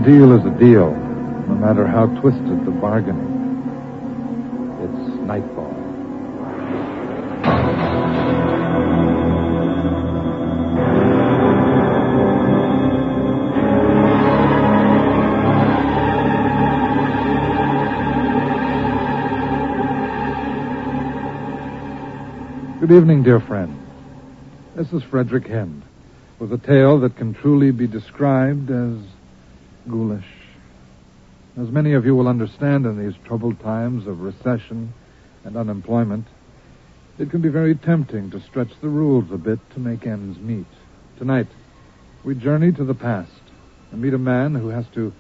deal is a deal, no matter how twisted the bargaining. It's Nightfall. Good evening, dear friends. This is Frederick Hend, with a tale that can truly be described as ghoulish. As many of you will understand in these troubled times of recession and unemployment, it can be very tempting to stretch the rules a bit to make ends meet. Tonight, we journey to the past and meet a man who has to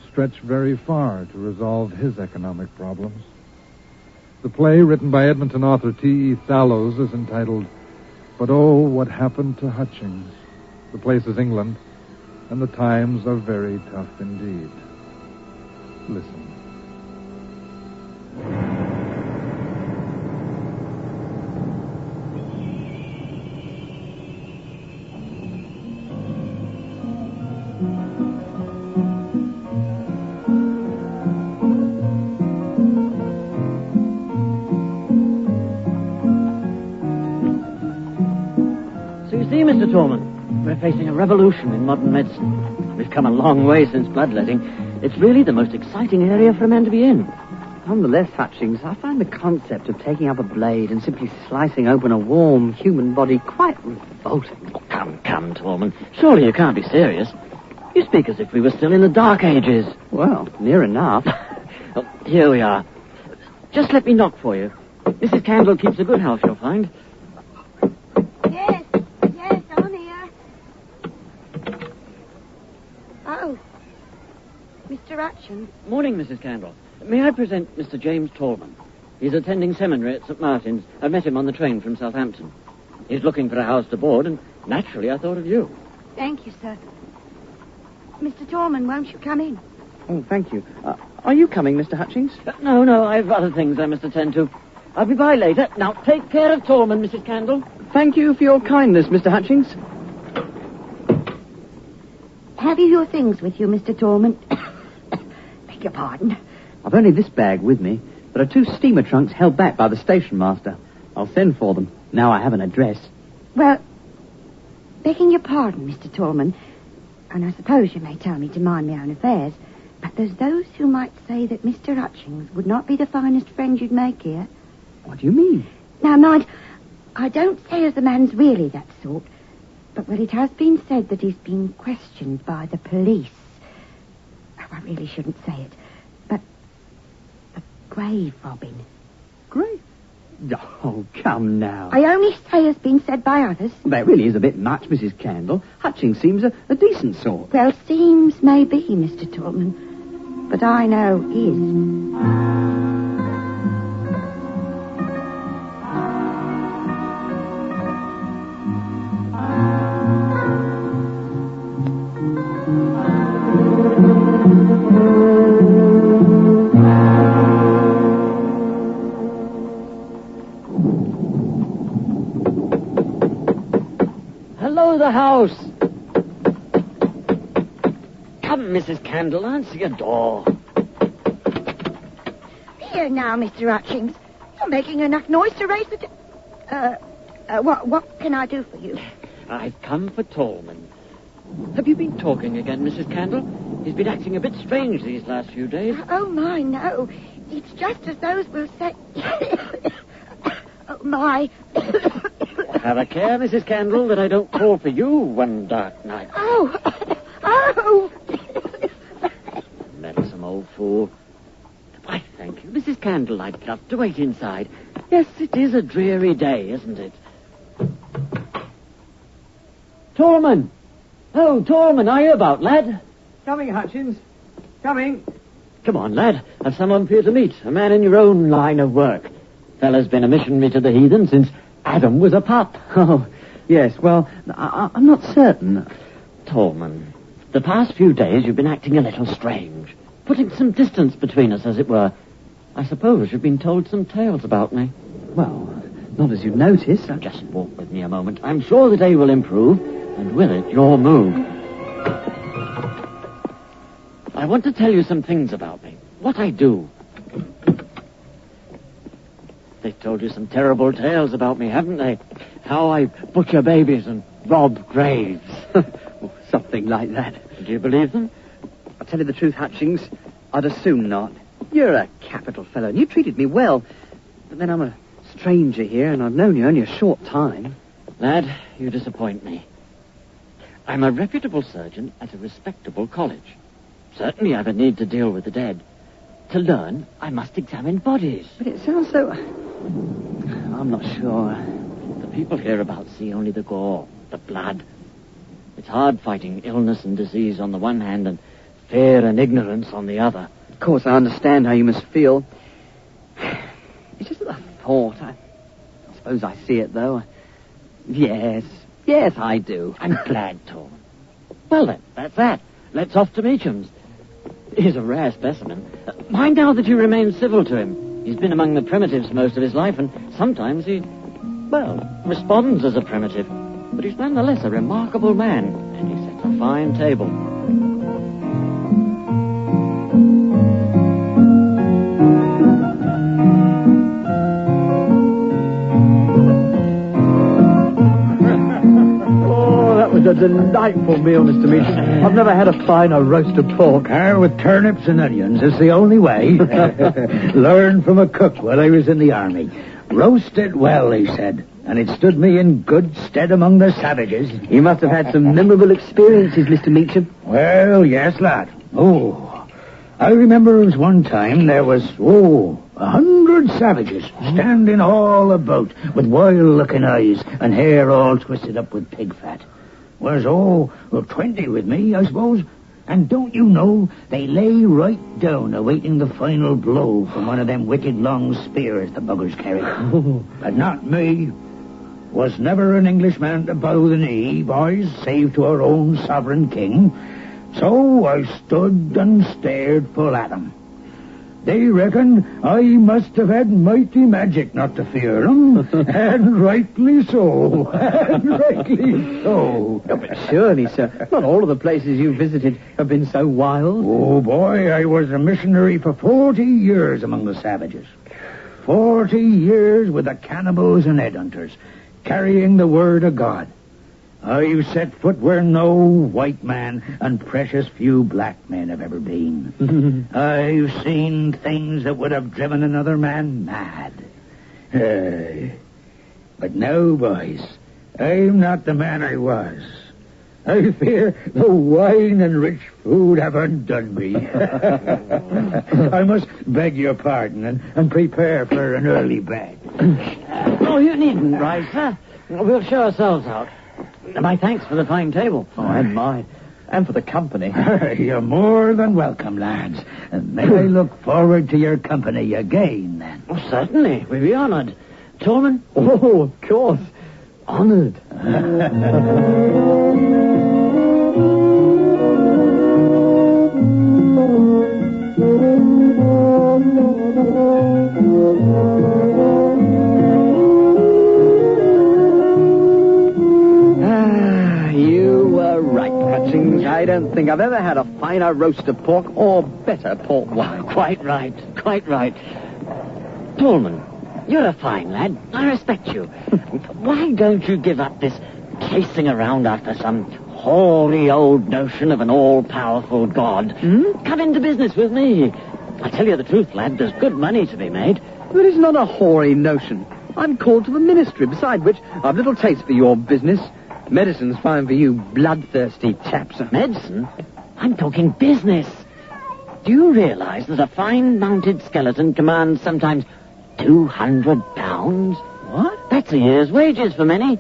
stretch very far to resolve his economic problems. The play, written by Edmonton author T.E. Thallows, is entitled, But Oh, What Happened to Hutchings? The place is England, and the times are very tough indeed. Listen. Mr. Torman, we're facing a revolution in modern medicine. We've come a long way since bloodletting. It's really the most exciting area for a man to be in. Nonetheless, Hutchings, I find the concept of taking up a blade and simply slicing open a warm human body quite revolting. Oh, come, Torman. Surely you can't be serious. You speak as if we were still in the Dark Ages. Well, near enough. Oh, here we are. Just let me knock for you. Mrs. Candle keeps a good house, you'll find. Yes, I'm here. Oh, Mr. Hutchins. Morning, Mrs. Candle. May I present Mr. James Torman? He's attending seminary at St. Martin's. I met him on the train from Southampton. He's looking for a house to board, and naturally I thought of you. Thank you, sir. Mr. Torman, won't you come in? Oh, thank you. Are you coming, Mr. Hutchings? No, I've other things I must attend to. I'll be by later. Now, take care of Torman, Mrs. Candle. Thank you for your kindness, Mr. Hutchings. Have you your things with you, Mr. Torman? Beg your pardon. I've only this bag with me. There are 2 steamer trunks held back by the station master. I'll send for them. Now I have an address. Well, begging your pardon, Mr. Torman, and I suppose you may tell me to mind my own affairs, but there's those who might say that Mr. Hutchings would not be the finest friend you'd make here. What do you mean? Now, mind, I don't say as the man's really that sort, but, well, it has been said that he's been questioned by the police. Oh, I really shouldn't say it, but a grave robbing. Grave? Oh, come now. I only say has been said by others. That really is a bit much, Mrs. Candle. Hutchings seems a decent sort. Well, seems may be, Mr. Torman, but I know is. The house. Come, Mrs. Candle, answer your door. Here now, Mr. Hutchings. You're making enough noise to raise the... What can I do for you? I've come for Torman. Have you been talking again, Mrs. Candle? He's been acting a bit strange these last few days. Oh, my, no. It's just as those will say... Oh, my... Have a care, Mrs. Candle, that I don't call for you one dark night. Oh! Meddlesome old fool. Why, thank you, Mrs. Candle. I'd love to wait inside. Yes, it is a dreary day, isn't it? Torman! Oh, Torman, are you about, lad? Coming, Hutchins. Coming. Come on, lad. I've someone for you to meet. A man in your own line of work. Fella's been a missionary to the heathen since Adam was a pup. Oh, yes, well, I'm not certain. Torman, the past few days you've been acting a little strange. Putting some distance between us, as it were. I suppose you've been told some tales about me. Well, not as you'd notice. Just walk with me a moment. I'm sure the day will improve, and with it, your mood. I want to tell you some things about me. What I do. They've told you some terrible tales about me, haven't they? How I butcher babies and rob graves. Something like that. Do you believe them? I'll tell you the truth, Hutchings. I'd assume not. You're a capital fellow, and you treated me well. But then I'm a stranger here, and I've known you only a short time. Lad, you disappoint me. I'm a reputable surgeon at a respectable college. Certainly I've a need to deal with the dead. To learn, I must examine bodies. But it sounds so... I'm not sure. The people hereabouts see only the gore, the blood. It's hard fighting illness and disease on the one hand and fear and ignorance on the other. Of course, I understand how you must feel. It's just the thought. I suppose I see it, though. Yes, I do. I'm glad, Torman. Well, then, that's that. Let's off to Meacham's. He's a rare specimen. Mind now that you remain civil to him. He's been among the primitives most of his life, and sometimes he, responds as a primitive. But he's nonetheless a remarkable man, and he sets a fine table. A delightful meal, Mr. Meacham. I've never had a finer roast of pork. With turnips and onions. It's the only way. Learned from a cook while I was in the army. Roast it well, he said, and it stood me in good stead among the savages. You must have had some memorable experiences, Mr. Meacham. Well, yes, lad. I remember it was one time there was, 100 savages standing all about with wild-looking eyes and hair all twisted up with pig fat. Was, 20 with me, I suppose. And don't you know, they lay right down awaiting the final blow from one of them wicked long spears the buggers carry. But not me. Was never an Englishman to bow the knee, boys, save to our own sovereign king. So I stood and stared full at 'em. They reckon I must have had mighty magic not to fear 'em, and rightly so. Oh, but surely, sir, not all of the places you visited have been so wild. Oh, boy, I was a missionary for 40 years among the savages. 40 years with the cannibals and headhunters, carrying the word of God. I've set foot where no white man and precious few black men have ever been. I've seen things that would have driven another man mad. But no, boys, I'm not the man I was. I fear the wine and rich food have undone me. I must beg your pardon and prepare for an early bed. Oh, you needn't rise, sir. We'll show ourselves out. My thanks for the fine table. Oh, and mine. And for the company. You're more than welcome, lads. May I look forward to your company again, then? Oh, certainly. We'd be honored. Torman? Oh, of course. Honored. I don't think I've ever had a finer roast of pork or better port wine. Quite right. Torman, you're a fine lad. I respect you. Why don't you give up this chasing around after some hoary old notion of an all-powerful God? Come into business with me. I tell you the truth, lad, there's good money to be made. But it's not a hoary notion. I'm called to the ministry, beside which I've little taste for your business. Medicine's fine for you bloodthirsty chaps. Medicine? I'm talking business. Do you realize that a fine mounted skeleton commands sometimes £200? What? That's a year's wages for many.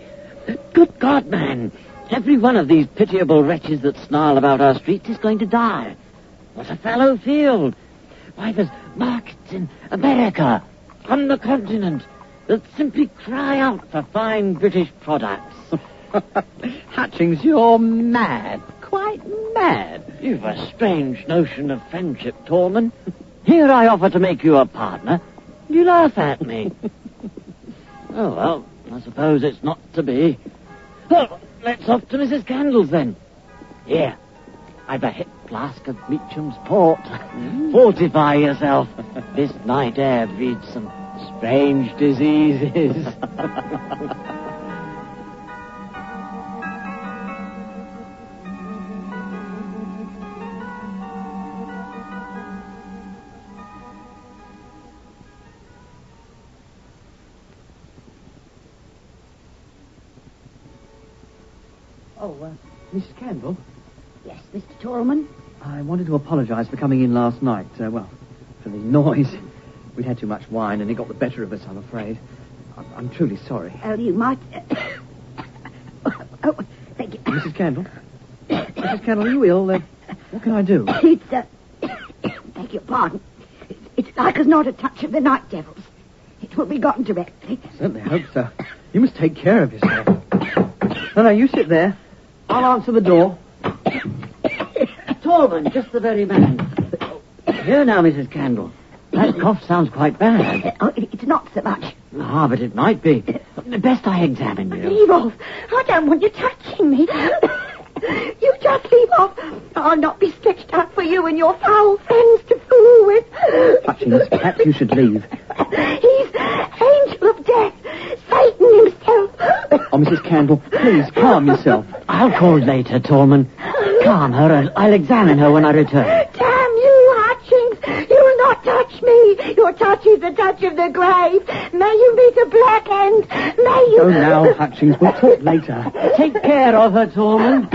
Good God, man. Every one of these pitiable wretches that snarl about our streets is going to die. What a fallow field. Why, there's markets in America, on the continent, that simply cry out for fine British products. Hutchings, you're mad. Quite mad. You've a strange notion of friendship, Torman. Here I offer to make you a partner. You laugh at me. Oh, well, I suppose it's not to be. Well, let's off to Mrs. Candle's, then. Here, I've a flask of Meacham's port. Fortify yourself. This night air breeds some strange diseases. Mrs. Campbell? Yes, Mr. Torman? I wanted to apologise for coming in last night. For the noise. We'd had too much wine and it got the better of us, I'm afraid. I'm truly sorry. Oh, you might... oh, thank you. Mrs. Campbell? Mrs. Campbell, are you ill? What can I do? It's, beg your pardon. It's like as not a touch of the night devils. It will be gotten directly. I certainly hope so. You must take care of yourself. No, you sit there. I'll answer the door. Torman, just the very man. Here now, Mrs. Campbell. That cough sounds quite bad. Oh, it's not so much. Ah, but it might be. Best I examine you. Leave off. I don't want you touching me. You just leave off. I'll not be stretched out for you and your foul friends to fool with. Hutchings, perhaps you should leave. He's angel of death. Satan himself. Oh, Mrs. Campbell, please, calm yourself. I'll call later, Torman. Calm her and I'll examine her when I return. Damn you, Hutchings. You'll not touch me. Your touch is the touch of the grave. May you meet a black end. May you... Oh, now, Hutchings, we'll talk later. Take care of her, Torman.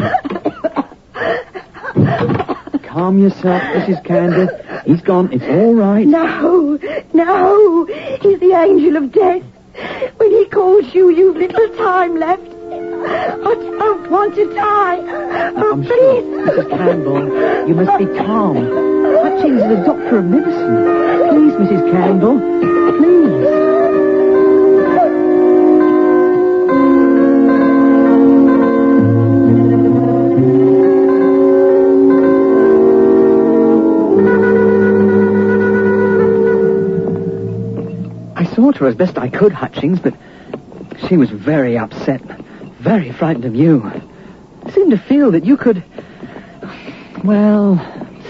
Calm yourself, Mrs. Campbell. He's gone. It's all right. No. He's the angel of death. When he calls you, you've little time left. I don't want to die. Oh, I'm please. sure. Mrs. Campbell, you must be calm. Hutchings is a doctor of medicine. Please, Mrs. Campbell. Please. I saw to her as best I could, Hutchings, but she was very upset, very frightened of you. I seemed to feel that you could,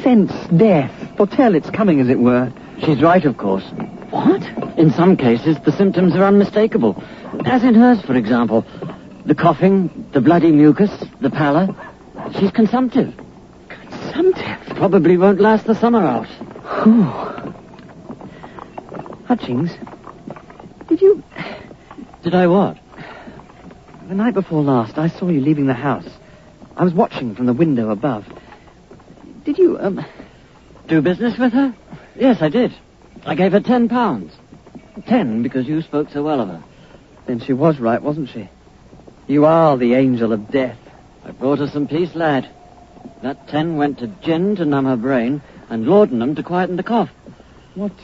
sense death, foretell its coming, as it were. She's right, of course. What? In some cases, the symptoms are unmistakable. As in hers, for example. The coughing, the bloody mucus, the pallor. She's consumptive. Consumptive? Probably won't last the summer out. Hutchings, Did I what? the night before last, I saw you leaving the house. I was watching from the window above. Did you, Do business with her? Yes, I did. I gave her £10. 10 because you spoke so well of her. Then she was right, wasn't she? You are the angel of death. I brought her some peace, lad. That 10 went to gin to numb her brain and laudanum to quieten the cough. What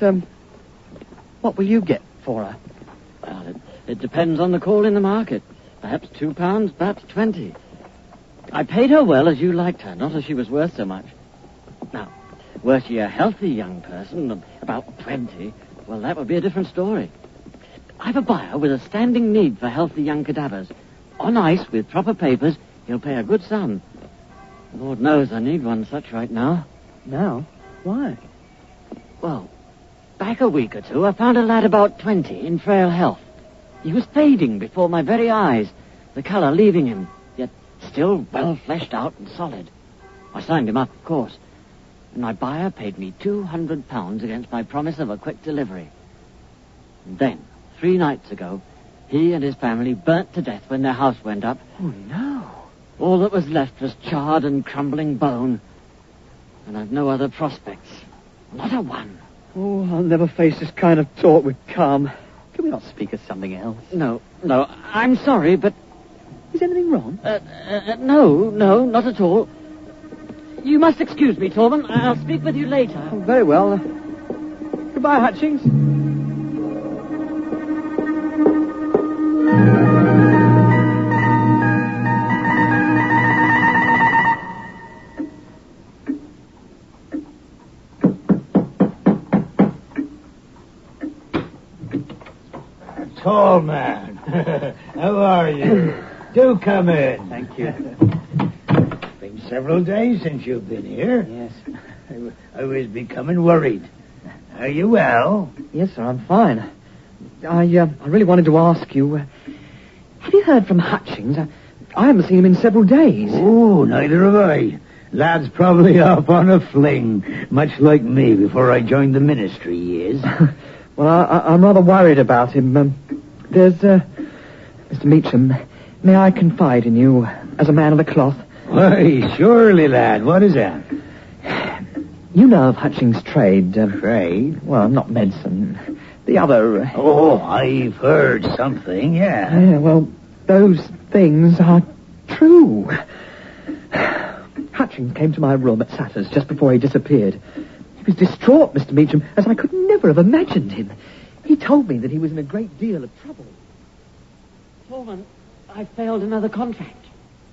will you get for her? Well, it depends on the call in the market. Perhaps £2, perhaps 20. I paid her well as you liked her, not as she was worth so much. Now, were she a healthy young person, of about 20, well, that would be a different story. I've a buyer with a standing need for healthy young cadavers. On ice, with proper papers, he'll pay a good sum. Lord knows I need one such right now. Now? Why? Well, back a week or two, I found a lad about 20 in frail health. He was fading before my very eyes, the colour leaving him, yet still well fleshed out and solid. I signed him up, of course, and my buyer paid me £200 against my promise of a quick delivery. And then, 3 nights ago, he and his family burnt to death when their house went up. Oh, no. All that was left was charred and crumbling bone, and I've no other prospects. Not a one. Oh, I'll never face this kind of talk with calm. Can we not speak of something else? No, I'm sorry, but... Is anything wrong? No, not at all. You must excuse me, Torman. I'll speak with you later. Oh, very well. Goodbye, Hutchings. Torman, how are you? Do come in. Thank you. Been several days since you've been here. Yes. I was becoming worried. Are you well? Yes, sir, I'm fine. I really wanted to ask you, have you heard from Hutchings? I haven't seen him in several days. Oh, neither have I. Lad's probably off on a fling, much like me before I joined the ministry, he is. Well, I'm rather worried about him. There's, Mr. Meacham, may I confide in you as a man of the cloth? Why, surely, lad. What is that? You know of Hutchings' trade. Trade? Well, not medicine. The other... Oh, I've heard something, yeah. Yeah, well, those things are true. Hutchings came to my room at Satter's just before he disappeared. He was distraught, Mr. Meacham, as I could never have imagined him. He told me that he was in a great deal of trouble. Torman, I failed another contract.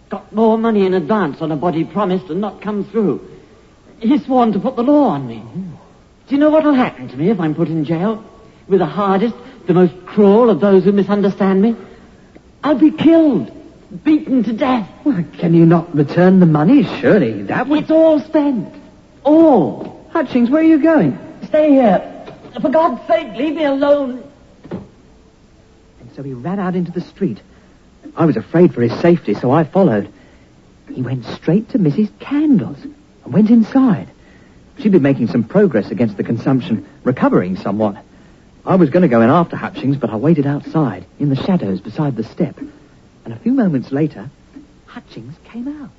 Got more money in advance on a body promised and not come through. He's sworn to put the law on me. Do you know what will happen to me if I'm put in jail? With the hardest, the most cruel of those who misunderstand me? I'll be killed, beaten to death. Well, can you not return the money? Surely that would... It's all spent. All. Hutchings, where are you going? Stay here. For God's sake, leave me alone. And so he ran out into the street. I was afraid for his safety, so I followed. He went straight to Mrs. Candle's and went inside. She'd been making some progress against the consumption, recovering somewhat. I was going to go in after Hutchings, but I waited outside, in the shadows beside the step. And a few moments later, Hutchings came out.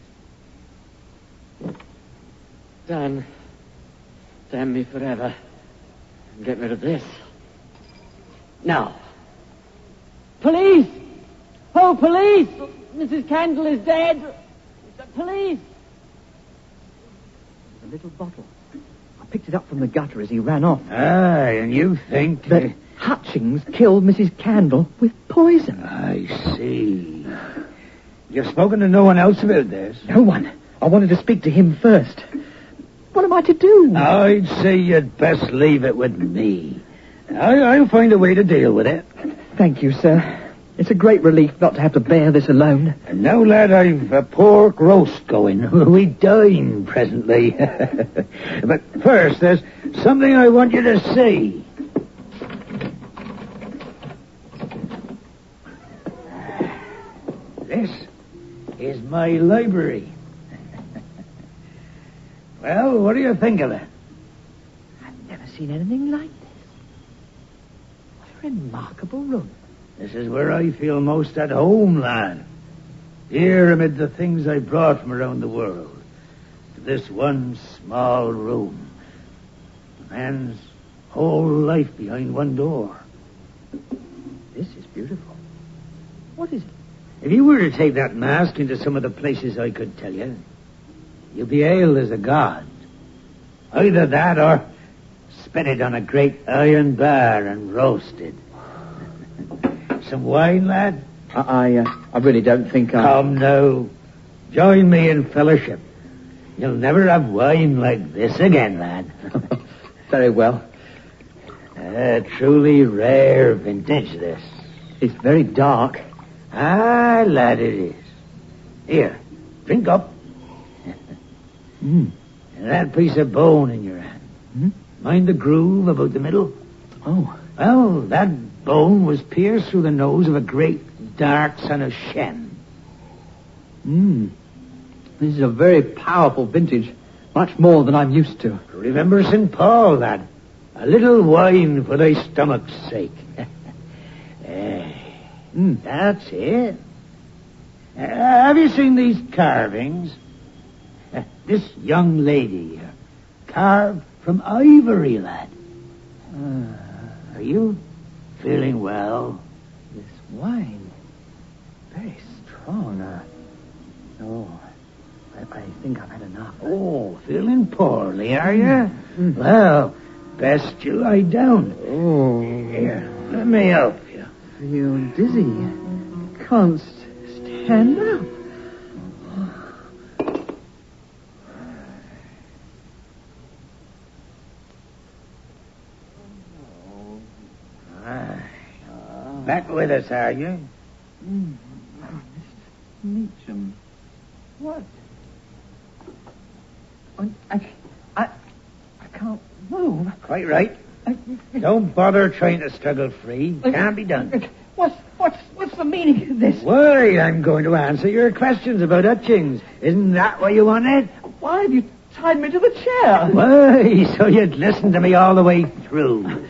Damn me forever. Get rid of this. Now. Police! Oh, police! Mrs. Candle is dead. Police! A little bottle. I picked it up from the gutter as he ran off. Aye, and you think... That Hutchings killed Mrs. Candle with poison. I see. You've spoken to no one else about this? No one. I wanted to speak to him first. What am I to do? I'd say you'd best leave it with me. I'll find a way to deal with it. Thank you, sir. It's a great relief not to have to bear this alone. And now, lad, I've a pork roast going. We dine presently. But first, there's something I want you to see. This is my library. Well, what do you think of it? I've never seen anything like this. What a remarkable room. This is where I feel most at home, lad. Here amid the things I brought from around the world. To this one small room. A man's whole life behind one door. This is beautiful. What is it? If you were to take that mask into some of the places I could tell you, you'd be hailed as a god. Either that or spit it on a great iron bar and roasted. Some wine, lad? I really don't think Come now. Join me in fellowship. You'll never have wine like this again, lad. Very well. Truly rare vintage, this. It's very dark. Ah, lad, it is. Here, drink up. And that piece of bone in your hand. Mind the groove about the middle? Oh. Well, that bone was pierced through the nose of a great dark son of Shem. This is a very powerful vintage. Much more than I'm used to. Remember St. Paul, lad. A little wine for thy stomach's sake. That's it. Have you seen these carvings? This young lady carved from ivory, lad. Are you feeling well? This wine, very strong. I think I've had enough. Oh, feeling poorly, are you? Well, best you lie down. Oh, Here, let me help you. feel dizzy. Can't stand up. Back with us, are you? Meacham. What? I can't move. Quite right. Don't bother trying to struggle free. Can't be done. What's the meaning of this? Why, I'm going to answer your questions about Hutchings. Isn't that what you wanted? Why have you tied me to the chair? Why, so you'd listen to me all the way through.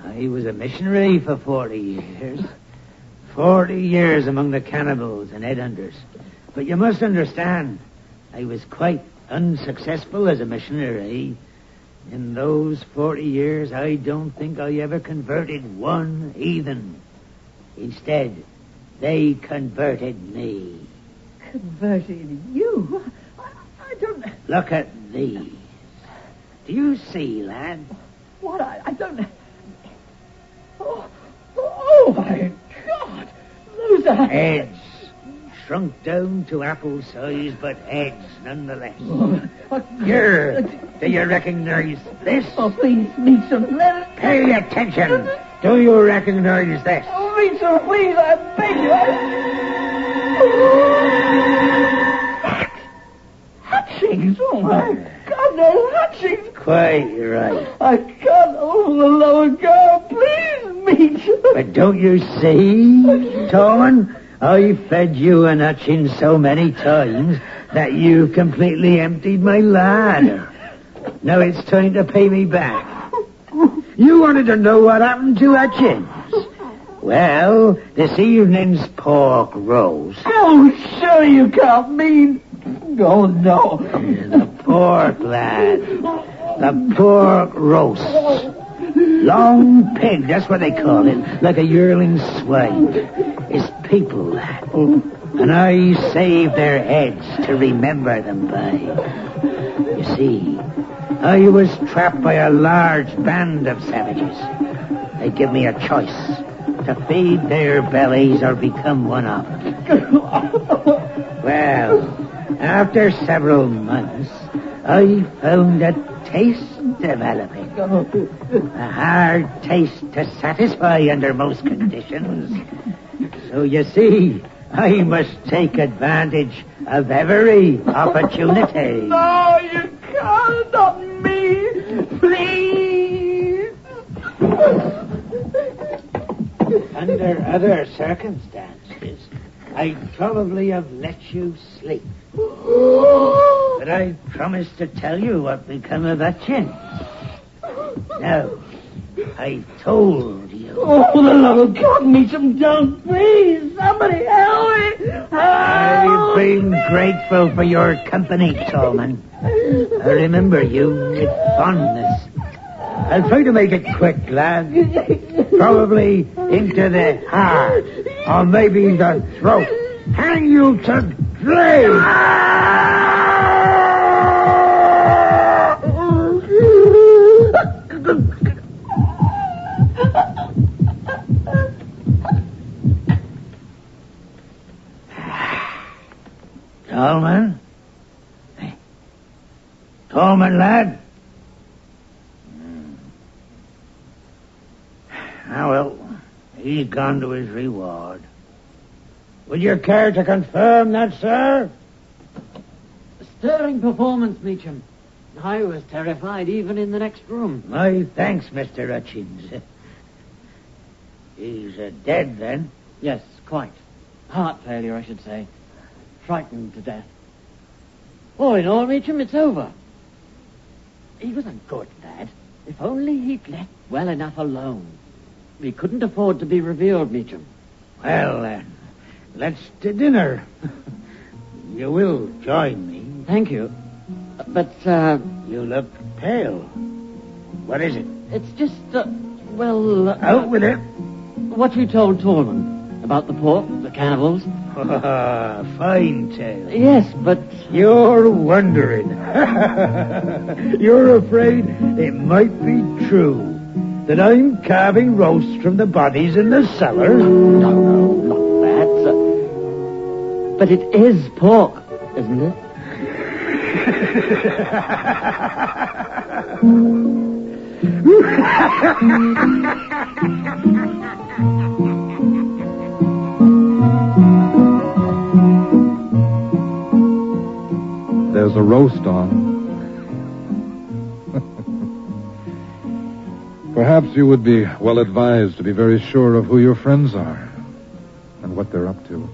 I was a missionary for 40 years. 40 years among the cannibals and headhunters. But you must understand, I was quite unsuccessful as a missionary. In those 40 years, I don't think I ever converted one heathen. Instead, they converted me. Converted you? I don't... Look at these. Do you see, lad? What? I don't... Oh, my God! Those are... Heads. Shrunk down to apple size, but heads nonetheless. Here, do you recognize this? Oh, please, Meacham, let it... Pay attention. Do you recognize this? Oh, Meacham, please, I beg you. Hutchings! Oh, my God, no, Hutchings! Quite right. I can't open the lower guard. Please, Meacham. But don't you see, Torman? I fed you and Hutchins so many times that you've completely emptied my larder. Now it's time to pay me back. You wanted to know what happened to Hutchins? Well, this evening's pork roast. Oh, sure you can't mean... Oh, no. The pork, lad. The pork roast. Long pig, that's what they call it. Like a yearling swine. It's people, lad. And I save their heads to remember them by. You see, I was trapped by a large band of savages. They give me a choice. To feed their bellies or become one of them. Well, after several months, I found a taste developing. A hard taste to satisfy under most conditions. So you see, I must take advantage of every opportunity. No, you can't. Not me. Please. Under other circumstances, I'd probably have let you sleep. But I promised to tell you what become of Hutchins. No, I told you. Oh, for the love of God, Meacham, don't, please. Somebody help me. I've been grateful for your company, Torman. I remember you with fondness. I'll try to make it quick, lad. Probably into the heart, or maybe the throat. Hang you to dry. Torman? Torman, lad? Ah, well, he's gone to his reward. Would you care to confirm that, sir? Stirring performance, Meacham. I was terrified even in the next room. My thanks, Mr. Hutchins. He's dead, then? Yes, quite. Heart failure, I should say. Frightened to death. All in all, Meacham, it's over. He was a good lad. If only he'd let well enough alone. We couldn't afford to be revealed, Meacham. Well, then, let's to dinner. You will join me. Thank you. But, You look pale. What is it? it's just, well... Out with it. What you told Torman about the pork, the cannibals. Fine tale. Yes, but... You're wondering. You're afraid it might be true that I'm carving roasts from the bodies in the cellar? No, not that. But it is pork, isn't it? There's a roast on. Perhaps you would be well advised to be very sure of who your friends are and what they're up to.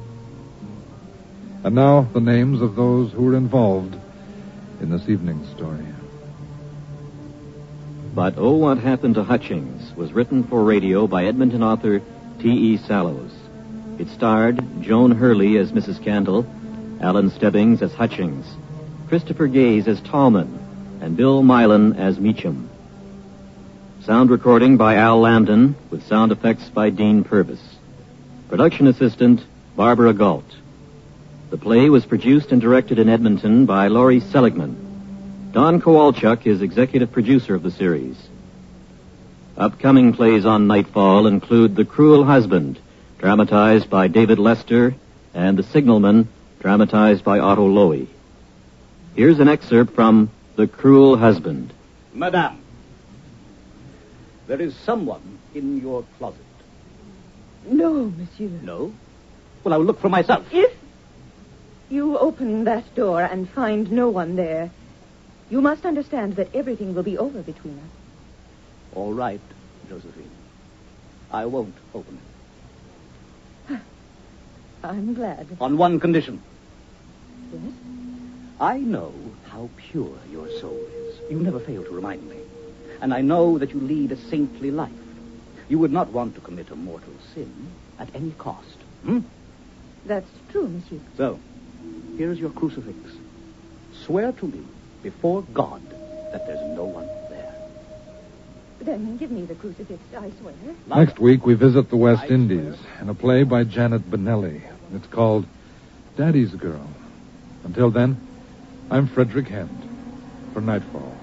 And now, the names of those who were involved in this evening's story. But Oh, What Happened to Hutchings was written for radio by Edmonton author T.E. Sallows. It starred Joan Hurley as Mrs. Candle, Alan Stebbings as Hutchings, Christopher Gaze as Torman, and Bill Milan as Meacham. Sound recording by Al Lambden, with sound effects by Dean Purvis. Production assistant, Barbara Galt. The play was produced and directed in Edmonton by Laurie Seligman. Don Kowalchuk is executive producer of the series. Upcoming plays on Nightfall include The Cruel Husband, dramatized by David Lester, and The Signalman, dramatized by Otto Lowy. Here's an excerpt from The Cruel Husband. Madame, there is someone in your closet. No, monsieur. No? Well, I will look for myself. If you open that door and find no one there, you must understand that everything will be over between us. All right, Josephine. I won't open it. I'm glad. On one condition. Yes? I know how pure your soul is. You never fail to remind me. And I know that you lead a saintly life. You would not want to commit a mortal sin at any cost. That's true, monsieur. So, here's your crucifix. Swear to me before God that there's no one there. Then give me the crucifix, I swear. Next week, we visit the West Indies in a play by Janet Benelli. It's called Daddy's Girl. Until then, I'm Frederick Hend for Nightfall.